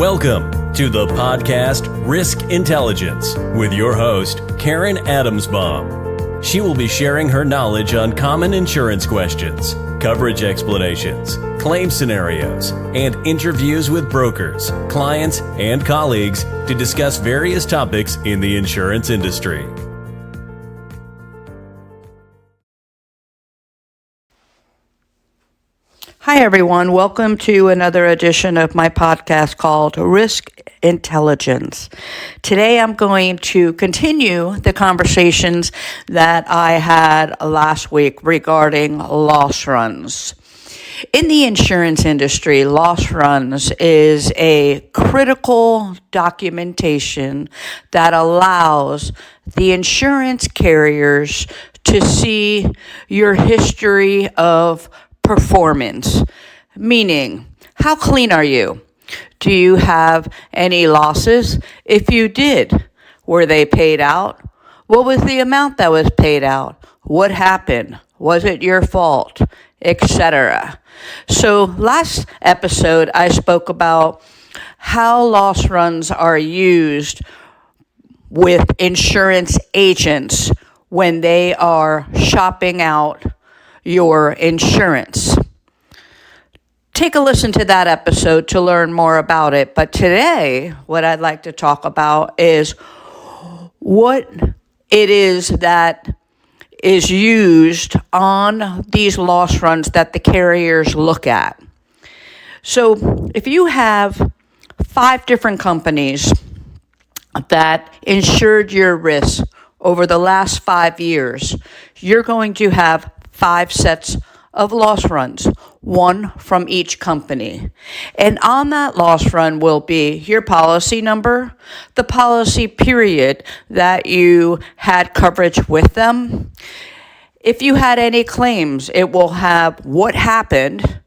Welcome to the podcast Risk Intelligence with your host, Karen Adamsbaum. She will be sharing her knowledge on common insurance questions, coverage explanations, claim scenarios, and interviews with brokers, clients, and colleagues to discuss various topics in the insurance industry. Hi, everyone. Welcome to another edition of my podcast called Risk Intelligence. Today, I'm going to continue the conversations that I had last week regarding loss runs. In the insurance industry, loss runs is a critical documentation that allows the insurance carriers to see your history of performance, meaning how clean are you? Do you have any losses? If you did, were they paid out? What was the amount that was paid out? What happened? Was it your fault? Etc. So last episode, I spoke about how loss runs are used with insurance agents when they are shopping out your insurance. Take a listen to that episode to learn more about it. But today, what I'd like to talk about is what it is that is used on these loss runs that the carriers look at. So if you have 5 different companies that insured your risk over the last 5 years, you're going to have 5 sets of loss runs, 1 from each company. And on that loss run will be your policy number, the policy period that you had coverage with them. If you had any claims, it will have what happened,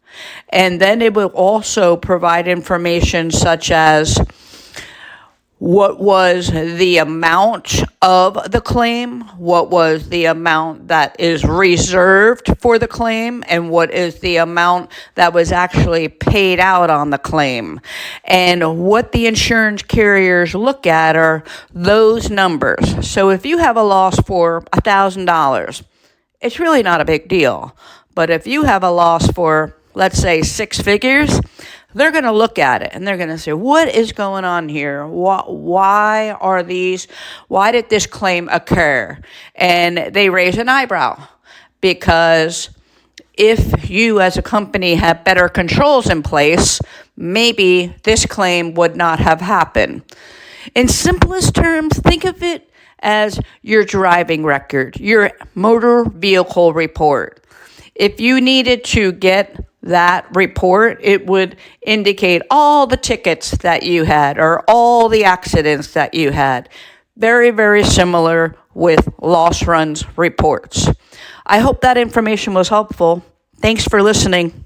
and then it will also provide information such as what was the amount of the claim, what was the amount that is reserved for the claim, and what is the amount that was actually paid out on the claim. And what the insurance carriers look at are those numbers. So if you have a loss for $1,000, it's really not a big deal. But if you have a loss for, let's say, 6 figures, they're going to look at it and they're going to say, what is going on here? Why did this claim occur? And they raise an eyebrow because if you as a company have better controls in place, maybe this claim would not have happened. In simplest terms, think of it as your driving record, your motor vehicle report. If you needed to get that report, it would indicate all the tickets that you had or all the accidents that you had. Very, very similar with loss runs reports. I hope that information was helpful. Thanks for listening.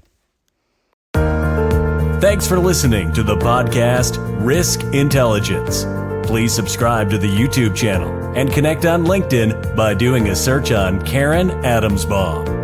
Thanks for listening to the podcast Risk Intelligence. Please subscribe to the YouTube channel and connect on LinkedIn by doing a search on Karen Adamsbaum.